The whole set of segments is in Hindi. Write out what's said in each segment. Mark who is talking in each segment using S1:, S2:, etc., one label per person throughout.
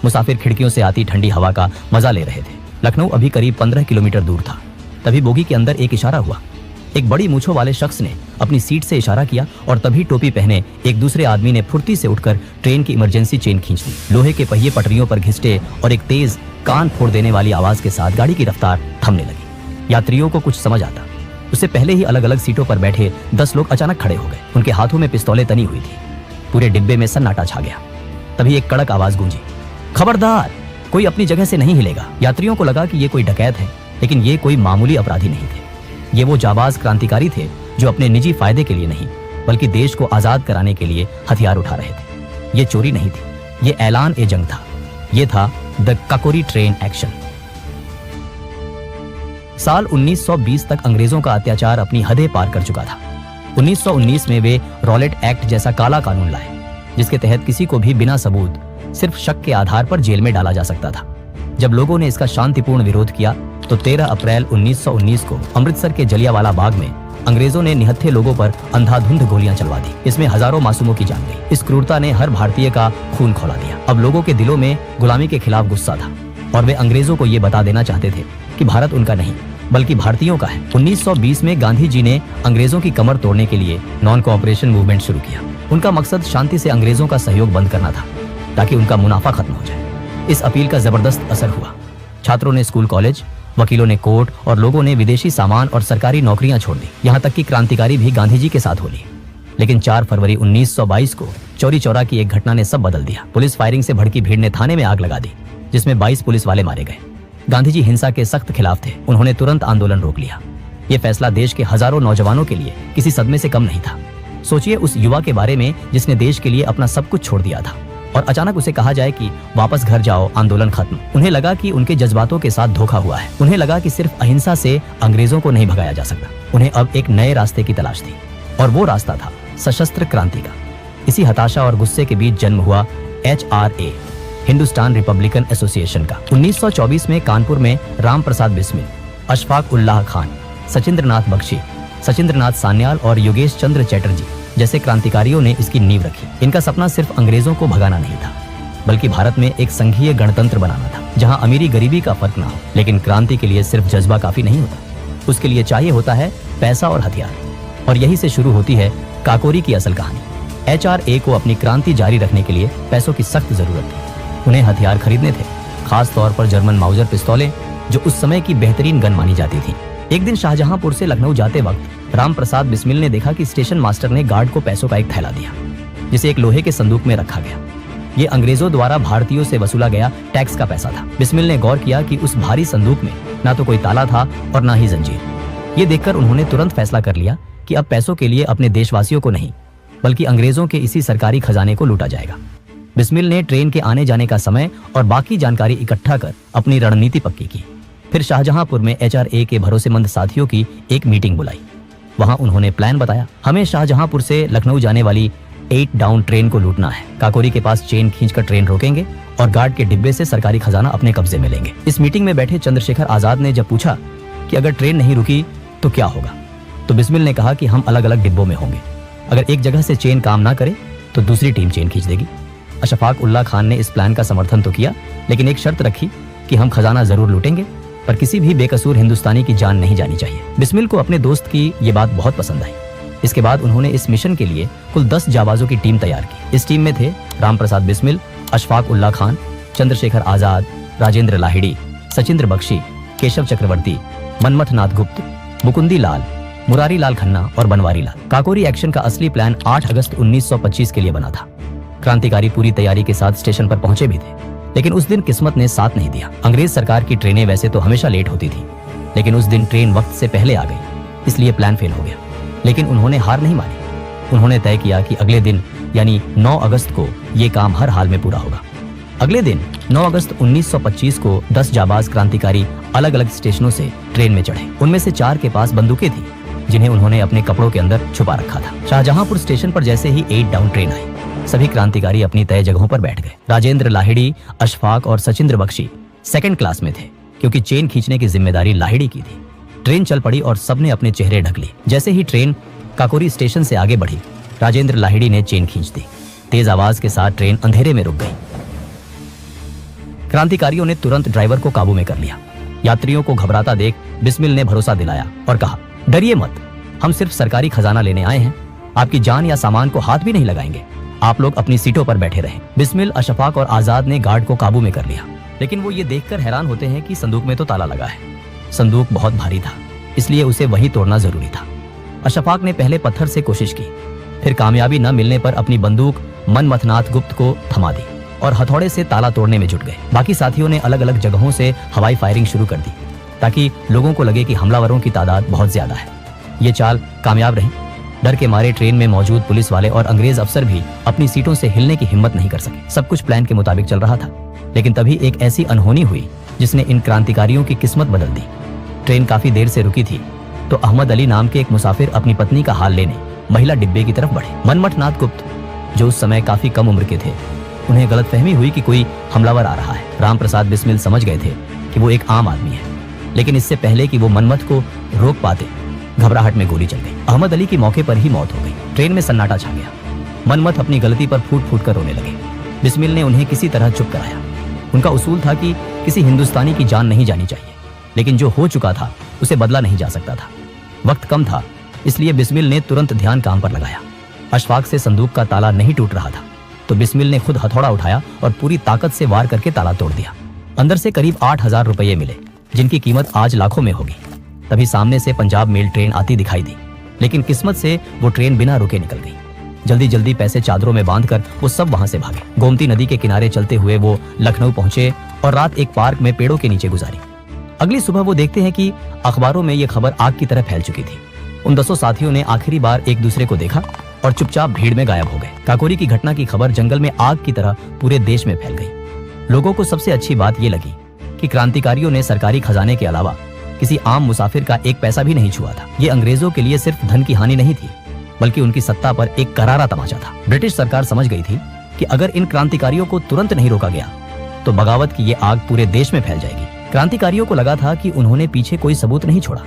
S1: मुसाफिर खिड़कियों से आती ठंडी हवा का मजा ले रहे थे। लखनऊ अभी करीब 15 किलोमीटर दूर था। तभी बोगी के अंदर एक इशारा हुआ। एक बड़ी मूंछों वाले शख्स ने अपनी सीट से इशारा किया और तभी टोपी पहने एक दूसरे आदमी ने फुर्ती से उठकर ट्रेन की इमरजेंसी चेन खींच ली। लोहे के पहिए पटरियों पर घिसटे और एक तेज कान फोड़ देने वाली आवाज के साथ गाड़ी की रफ्तार थमने लगी। यात्रियों को कुछ समझ आता। उससे पहले ही अलग अलग सीटों पर बैठे 10 लोग अचानक खड़े हो गए। उनके हाथों में पिस्तौलें तनी हुई थी। पूरे डिब्बे में सन्नाटा छा गया। तभी एक कड़क आवाज गूंजी, खबरदार, कोई अपनी जगह से नहीं हिलेगा। यात्रियों को लगा कि ये कोई डकैत है, लेकिन ये कोई मामूली अपराधी नहीं थे। ये वो जाबाज क्रांतिकारी थे जो अपने निजी फायदे के लिए नहीं बल्कि देश को आजाद कराने के लिए हथियार उठा रहे थे। ये चोरी नहीं थी, ये ऐलान ए जंग था। ये था द काकोरी ट्रेन एक्शन। साल 1920 तक अंग्रेजों का अत्याचार अपनी हदें पार कर चुका था। 1919 में वे रॉलेट एक्ट जैसा काला कानून लाए, जिसके तहत किसी को भी बिना सबूत सिर्फ शक के आधार पर जेल में डाला जा सकता था। जब लोगों ने इसका शांतिपूर्ण विरोध किया तो 13 अप्रैल 1919 को अमृतसर के जलियांवाला बाग में अंग्रेजों ने निहत्थे लोगों पर अंधाधुंध गोलियां चलवा दी। इसमें हजारों मासूमों की जान गई। इस क्रूरता ने हर भारतीय का खून खौला दिया। अब लोगों के दिलों में गुलामी के खिलाफ गुस्सा था और वे अंग्रेजों को ये बता देना चाहते थे कि भारत उनका नहीं बल्कि भारतीयों का है। 1920 में गांधी जी ने अंग्रेजों की कमर तोड़ने के लिए नॉन कोऑपरेशन मूवमेंट शुरू किया। उनका मकसद शांति से अंग्रेजों का सहयोग बंद करना था ताकि उनका मुनाफा खत्म हो जाए। इस अपील का जबरदस्त असर हुआ। छात्रों ने स्कूल कॉलेज, वकीलों ने कोर्ट और लोगों ने विदेशी सामान और सरकारी नौकरियां छोड़ दी। यहाँ तक कि क्रांतिकारी भी गांधी जी के साथ हो लिए। लेकिन 4 फरवरी 1922 को चौरी चौरा की एक घटना ने सब बदल दिया। पुलिस फायरिंग से भड़की भीड़ ने थाने में आग लगा दी, जिसमें 22 पुलिस वाले मारे गए। गांधी जी हिंसा के सख्त खिलाफ थे। उन्होंने तुरंत आंदोलन रोक लिया। ये फैसला देश के हजारों नौजवानों के लिए किसी सदमे से कम नहीं था। सोचिए उस युवा के बारे में जिसने देश के लिए अपना सब कुछ छोड़ दिया था और अचानक उसे कहा जाए कि वापस घर जाओ, आंदोलन खत्म। उन्हें लगा कि उनके जज्बातों के साथ धोखा हुआ है। उन्हें लगा कि सिर्फ अहिंसा से अंग्रेजों को नहीं भगाया जा सकता। उन्हें अब एक नए रास्ते की तलाश थी और वो रास्ता था सशस्त्र क्रांति का। इसी हताशा और गुस्से के बीच जन्म हुआ HRA, हिंदुस्तान रिपब्लिकन एसोसिएशन का। 1924 में कानपुर में राम प्रसाद बिस्मिल, अशफाक उल्लाह खान, सचिंद्रनाथ बख्शी, सचिंद्रनाथ सान्याल और योगेश चंद्र चैटर्जी जैसे क्रांतिकारियों ने इसकी नींव रखी। इनका सपना सिर्फ अंग्रेजों को भगाना नहीं था बल्कि भारत में एक संघीय गणतंत्र बनाना था जहां अमीरी गरीबी का फर्क ना हो। लेकिन क्रांति के लिए सिर्फ जज्बा काफी नहीं होता, उसके लिए चाहिए होता है पैसा और हथियार। और यही से शुरू होती है काकोरी की असल कहानी। HRA को अपनी क्रांति जारी रखने के लिए पैसों की सख्त जरूरत थी। उन्हें हथियार खरीदने थे, खास तौर पर जर्मन माउजर पिस्तौलें जो उस समय की बेहतरीन गन मानी जाती थी। एक दिन शाहजहांपुर से लखनऊ जाते वक्त राम प्रसाद बिस्मिल ने देखा कि स्टेशन मास्टर ने गार्ड को पैसों का एक थैला दिया, जिसे एक लोहे के संदूक में रखा गया। ये अंग्रेजों द्वारा भारतीयों से वसूला गया टैक्स का पैसा था। बिस्मिल ने गौर किया कि उस भारी संदूक में ना तो कोई ताला था और ना ही जंजीर। ये देखकर उन्होंने तुरंत फैसला कर लिया कि अब पैसों के लिए अपने देशवासियों को नहीं बल्कि अंग्रेजों के इसी सरकारी खजाने को लूटा जाएगा। बिस्मिल ने ट्रेन के आने जाने का समय और बाकी जानकारी इकट्ठा कर अपनी रणनीति पक्की की। फिर शाहजहांपुर में HRA के भरोसेमंद साथियों की एक मीटिंग बुलाई। वहां उन्होंने प्लान बताया। हमें शाहजहांपुर से लखनऊ जाने वाली 8 डाउन ट्रेन को लूटना है। काकोरी के पास चेन खींचकर ट्रेन रोकेंगे और गार्ड के डिब्बे से सरकारी खजाना अपने कब्जे में लेंगे। इस मीटिंग में बैठे चंद्रशेखर आजाद ने जब पूछा कि अगर ट्रेन नहीं रुकी तो क्या होगा, तो बिस्मिल ने कहा कि हम अलग अलग डिब्बों में होंगे। अगर एक जगह से चेन काम ना करे तो दूसरी टीम चेन खींच देगी। अशफाक उल्लाह खान ने इस प्लान का समर्थन तो किया, लेकिन एक शर्त रखी कि हम खजाना जरूर लूटेंगे पर किसी भी बेकसूर हिंदुस्तानी की जान नहीं जानी चाहिए। बिस्मिल को अपने दोस्त की ये बात बहुत पसंद आई। इसके बाद उन्होंने इस मिशन के लिए कुल 10 जाबाजों की टीम तैयार की। इस टीम में थे राम प्रसाद बिस्मिल, अशफाक उल्लाह खान, चंद्रशेखर आजाद, राजेंद्र लाहिड़ी, सचिंद्र बख्शी, केशव चक्रवर्ती, मनमथ नाथ गुप्त, मुकुंदी लाल, मुरारी लाल खन्ना और बनवारी लाल। काकोरी एक्शन का असली प्लान 8 अगस्त 1925 के लिए बना था। क्रांतिकारी पूरी तैयारी के साथ स्टेशन पर पहुंचे भी थे, लेकिन उस दिन किस्मत ने साथ नहीं दिया। अंग्रेज सरकार की ट्रेनें वैसे तो हमेशा लेट होती थी, लेकिन उस दिन ट्रेन वक्त से पहले आ गई, इसलिए प्लान फेल हो गया। लेकिन उन्होंने हार नहीं मानी। उन्होंने तय किया कि अगले दिन यानी 9 अगस्त को ये काम हर हाल में पूरा होगा। अगले दिन 9 अगस्त 1925 को 10 जाबाज क्रांतिकारी अलग अलग स्टेशनों से ट्रेन में चढ़े। उनमें से 4 के पास बंदूकें थी जिन्हें उन्होंने अपने कपड़ों के अंदर छुपा रखा था। शाहजहांपुर स्टेशन पर जैसे ही 8 डाउन ट्रेन आई, सभी क्रांतिकारी अपनी तय जगहों पर बैठ गए। राजेंद्र लाहिड़ी, अशफाक और सचिंद्र बख्शी सेकंड क्लास में थे क्योंकि चेन खींचने की जिम्मेदारी लाहिड़ी की थी। ट्रेन चल पड़ी और सबने अपने चेहरे ढक लिए। जैसे ही ट्रेन काकोरी स्टेशन से आगे बढ़ी, राजेंद्र लाहिड़ी ने चेन खींच दी। तेज आवाज के साथ ट्रेन अंधेरे में रुक गई। क्रांतिकारियों ने तुरंत ड्राइवर को काबू में कर लिया। यात्रियों को घबराता देख बिस्मिल ने भरोसा दिलाया और कहा, डरिए मत, हम सिर्फ सरकारी खजाना लेने आए हैं, आपकी जान या सामान को हाथ भी नहीं लगाएंगे, आप लोग अपनी सीटों पर बैठे रहें। बिस्मिल, अशफाक और आजाद ने गार्ड को काबू में कर लिया, लेकिन वो ये देखकर हैरान होते हैं कि संदूक में तो ताला लगा है। संदूक बहुत भारी था, इसलिए उसे वहीं तोड़ना जरूरी था। अशफाक ने पहले पत्थर से कोशिश की, फिर कामयाबी न मिलने पर अपनी बंदूक मनमथनाथ गुप्त को थमा दी और हथौड़े से ताला तोड़ने में जुट गए। बाकी साथियों ने अलग अलग जगहों से हवाई फायरिंग शुरू कर दी ताकि लोगों को लगे कि हमलावरों की तादाद बहुत ज्यादा है। ये चाल कामयाब रही। डर के मारे ट्रेन में मौजूद पुलिस वाले और अंग्रेज अफसर भी अपनी सीटों से हिलने की हिम्मत नहीं कर सके। सब कुछ प्लान के मुताबिक चल रहा था, लेकिन तभी एक ऐसी अनहोनी हुई जिसने इन क्रांतिकारियों की किस्मत बदल दी। ट्रेन काफी देर से रुकी थी तो अहमद अली नाम के एक मुसाफिर अपनी पत्नी का हाल लेने महिला डिब्बे की तरफ बढ़े। मनमथनाथ गुप्त, जो उस समय काफी कम उम्र के थे, उन्हें गलतफहमी हुई कि कोई हमलावर आ रहा है। रामप्रसाद बिस्मिल समझ गए थे कि वो एक आम आदमी है, लेकिन इससे पहले कि वो मनमथ को रोक पाते, घबराहट में गोली चल गई। अहमद अली की मौके पर ही मौत हो गई। ट्रेन में सन्नाटा छा गया। मनमथ अपनी गलती पर फूट फूट कर रोने लगे। बिस्मिल ने उन्हें किसी तरह चुप कराया। उनका उसूल था कि किसी हिंदुस्तानी की जान नहीं जानी चाहिए, लेकिन जो हो चुका था उसे बदला नहीं जा सकता था। वक्त कम था, इसलिए बिस्मिल ने तुरंत ध्यान काम पर लगाया। अशफाक से संदूक का ताला नहीं टूट रहा था तो बिस्मिल ने खुद हथौड़ा उठाया और पूरी ताकत से वार करके ताला तोड़ दिया। अंदर से करीब 8,000 रुपये मिले, जिनकी कीमत आज लाखों में होगी। तभी सामने से पंजाब मेल ट्रेन आती दिखाई दी, लेकिन किस्मत से वो ट्रेन बिना रुके निकल गई। जल्दी जल्दी पैसे चादरों में बांधकर वो सब वहां से भागे। गोमती नदी के किनारे चलते हुए वो लखनऊ पहुंचे और रात एक पार्क में पेड़ों के नीचे गुजारी। अगली सुबह वो देखते हैं कि अखबारों में ये खबर आग की तरह फैल चुकी थी। उन 10 साथियों ने आखिरी बार एक दूसरे को देखा और चुपचाप भीड़ में गायब हो गए। काकोरी की घटना की खबर जंगल में आग की तरह पूरे देश में फैल गई। लोगों को सबसे अच्छी बात ये लगी कि क्रांतिकारियों ने सरकारी खजाने के अलावा किसी आम मुसाफिर का एक पैसा भी नहीं छुआ था। ये अंग्रेजों के लिए सिर्फ धन की हानि नहीं थी, बल्कि उनकी सत्ता पर एक करारा तमाचा था। ब्रिटिश सरकार समझ गई थी कि अगर इन क्रांतिकारियों को तुरंत नहीं रोका गया तो बगावत की ये आग पूरे देश में फैल जाएगी। क्रांतिकारियों को लगा था कि उन्होंने पीछे कोई सबूत नहीं छोड़ा,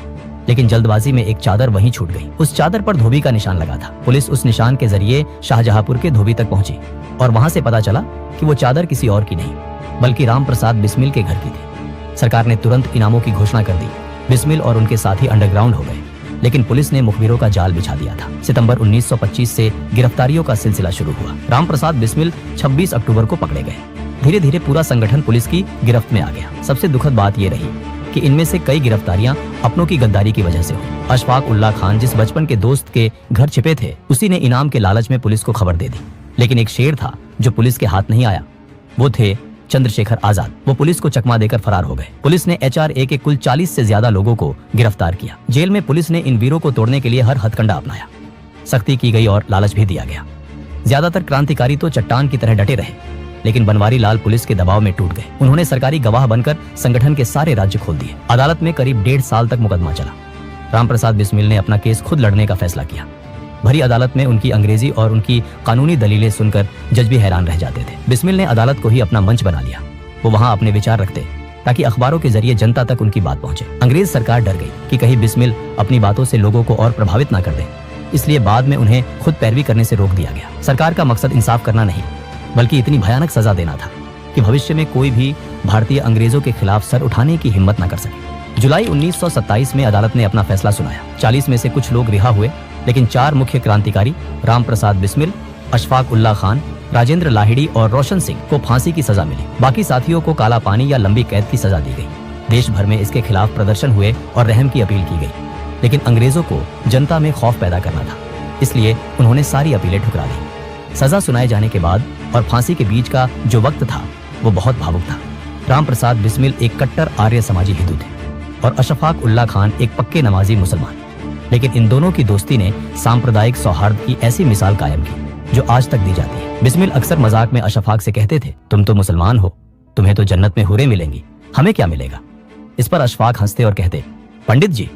S1: लेकिन जल्दबाजी में एक चादर वहीं छूट गई। उस चादर पर धोबी का निशान लगा था। पुलिस उस निशान के जरिए शाहजहांपुर के धोबी तक पहुंची और वहां से पता चला कि वो चादर किसी और की नहीं, बल्कि रामप्रसाद बिस्मिल के घर की थी। सरकार ने तुरंत इनामों की घोषणा कर दी। बिस्मिल और उनके साथी अंडरग्राउंड हो गए, लेकिन पुलिस ने मुखबिरों का जाल बिछा दिया था। सितंबर 1925 से गिरफ्तारियों का सिलसिला शुरू हुआ। रामप्रसाद बिस्मिल 26 अक्टूबर को पकड़े गए। धीरे धीरे पूरा संगठन पुलिस की गिरफ्त में आ गया। सबसे दुखद बात यह रही कि इनमें से कई गिरफ्तारियां अपनों की गद्दारी की वजह से हुई। अशफाक उल्लाह खान, जिस बचपन के दोस्त के घर छिपे थे, उसी ने इनाम के लालच में पुलिस को खबर दे दी। लेकिन एक शेर था जो पुलिस के हाथ नहीं आया, वो थे चंद्रशेखर आजाद। वो पुलिस को चकमा देकर फरार हो गए। पुलिस ने HRA के कुल 40 से ज्यादा लोगों को गिरफ्तार किया। जेल में पुलिस ने इन वीरों को तोड़ने के लिए हर हथकंडा अपनाया। सख्ती की गई और लालच भी दिया गया। ज्यादातर क्रांतिकारी तो चट्टान की तरह डटे रहे, लेकिन बनवारी लाल पुलिस के दबाव में टूट गए। उन्होंने सरकारी गवाह बनकर संगठन के सारे राज्य खोल दिए। अदालत में करीब 1.5 साल तक मुकदमा चला। रामप्रसाद बिस्मिल ने अपना केस खुद लड़ने का फैसला किया। भरी अदालत में उनकी अंग्रेजी और उनकी कानूनी दलीलें सुनकर जज भी हैरान रह जाते थे। बिस्मिल ने अदालत को ही अपना मंच बना लिया। वो वहां अपने विचार रखते ताकि अखबारों के जरिए जनता तक उनकी बात पहुंचे। अंग्रेज सरकार डर गई कि कहीं बिस्मिल अपनी बातों से लोगों को और प्रभावित ना कर दे, इसलिए बाद में उन्हें खुद पैरवी करने से रोक दिया गया। सरकार का मकसद इंसाफ करना नहीं, बल्कि इतनी भयानक सजा देना था कि भविष्य में कोई भी भारतीय अंग्रेजों के खिलाफ सर उठाने की हिम्मत न कर सके। जुलाई 1927 में अदालत ने अपना फैसला सुनाया। 40 में से कुछ लोग रिहा हुए, लेकिन 4 मुख्य क्रांतिकारी रामप्रसाद बिस्मिल, अशफाक उल्लाह खान, राजेंद्र लाहिड़ी और रोशन सिंह को फांसी की सजा मिली। बाकी साथियों को काला पानी या लंबी कैद की सजा दी गई। देश भर में इसके खिलाफ प्रदर्शन हुए और रहम की अपील की गई, लेकिन अंग्रेजों को जनता में खौफ पैदा करना था, इसलिए उन्होंने सारी अपीलें ठुकरा दी। सजा सुनाए जाने के बाद और फांसी के बीच का जो वक्त था वो बहुत भावुक था। रामप्रसाद बिस्मिल एक कट्टर आर्य समाजी हिंदू थे और अशफाक उल्लाह खान एक पक्के नमाजी मुसलमान, लेकिन इन दोनों की दोस्ती ने सांप्रदायिक सौहार्द की ऐसी मिसाल कायम की जो आज तक दी जाती है। बिस्मिल अक्सर मजाक में अशफाक से कहते थे, तुम तो मुसलमान हो, तुम्हें तो जन्नत में हुरें मिलेंगी, हमें क्या मिलेगा? इस पर अशफाक हंसते और कहते, पंडित जी,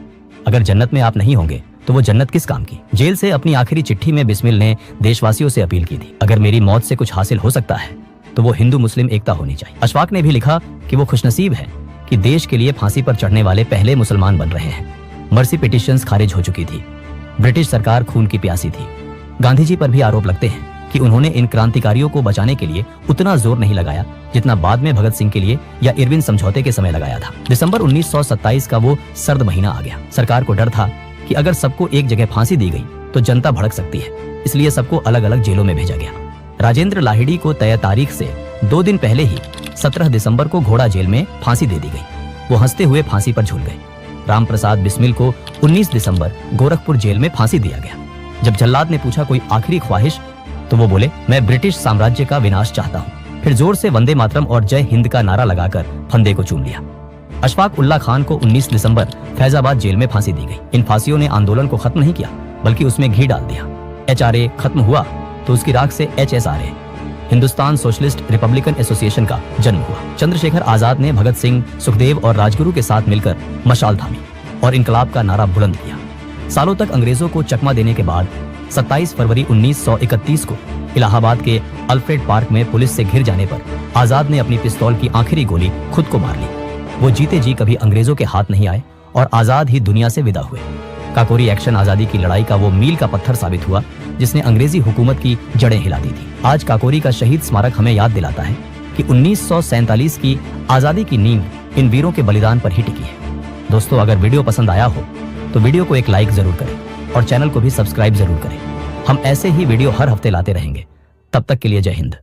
S1: अगर जन्नत में आप नहीं होंगे तो वो जन्नत किस काम की? जेल से अपनी आखिरी चिट्ठी में बिस्मिल ने देशवासियों से अपील की थी, अगर मेरी मौत से कुछ हासिल हो सकता है तो वो हिंदू मुस्लिम एकता होनी चाहिए। अशफाक ने भी लिखा कि वो खुशनसीब है कि देश के लिए फांसी पर चढ़ने वाले पहले मुसलमान बन रहे हैं। मर्सी पिटिशंस खारिज हो चुकी थी। ब्रिटिश सरकार खून की प्यासी थी। गांधी जी पर भी आरोप लगते हैं कि उन्होंने इन क्रांतिकारियों को बचाने के लिए उतना जोर नहीं लगाया जितना बाद में भगत सिंह के लिए या इरविन समझौते के समय लगाया था। दिसंबर 1927 का वो सर्द महीना आ गया। सरकार को डर था कि अगर सबको एक जगह फांसी दी गई तो जनता भड़क सकती है, इसलिए सबको अलग अलग जेलों में भेजा गया। राजेंद्र लाहिड़ी को तय तारीख से 2 दिन पहले ही 17 दिसंबर को घोड़ा जेल में फांसी दे दी गई। वो हंसते हुए फांसी पर झूल गए। रामप्रसाद बिस्मिल को 19 दिसंबर गोरखपुर जेल में फांसी दिया गया। जब जल्लाद ने पूछा कोई आखिरी ख्वाहिश, तो वो बोले, मैं ब्रिटिश साम्राज्य का विनाश चाहता हूँ। फिर जोर से वंदे मातरम और जय हिंद का नारा लगाकर फंदे को चूम लिया। अशफाक उल्ला खान को 19 दिसंबर फैजाबाद जेल में फांसी दी गई। इन फांसियों ने आंदोलन को खत्म नहीं किया, बल्कि उसमें घी डाल दिया। HRA खत्म हुआ तो उसकी राख से HSRA, Hindustan socialist Republican association का जन्म हुआ। चंद्रशेखर आजाद ने भगत सिंह, सुखदेव और राजगुरु के साथ मिलकर मशाल थामी और इनकलाब का नारा बुलंद किया। सालों तक अंग्रेजों को चकमा देने के बाद 27 फरवरी 1931 को इलाहाबाद के अल्फ्रेड पार्क में पुलिस से घिर जाने पर आजाद ने अपनी पिस्तौल की आखिरी गोली खुद को मार ली। वो जीते जी कभी अंग्रेजों के हाथ नहीं आए और आजाद ही दुनिया से विदा हुए। काकोरी एक्शन आजादी की लड़ाई का वो मील का पत्थर साबित हुआ जिसने अंग्रेजी हुकूमत की जड़ें हिला दी थी। आज काकोरी का शहीद स्मारक हमें याद दिलाता है कि 1947 की आजादी की नींव इन वीरों के बलिदान पर ही टिकी है। दोस्तों, अगर वीडियो पसंद आया हो तो वीडियो को एक लाइक जरूर करें और चैनल को भी सब्सक्राइब जरूर करें। हम ऐसे ही वीडियो हर हफ्ते लाते रहेंगे। तब तक के लिए जय हिंद।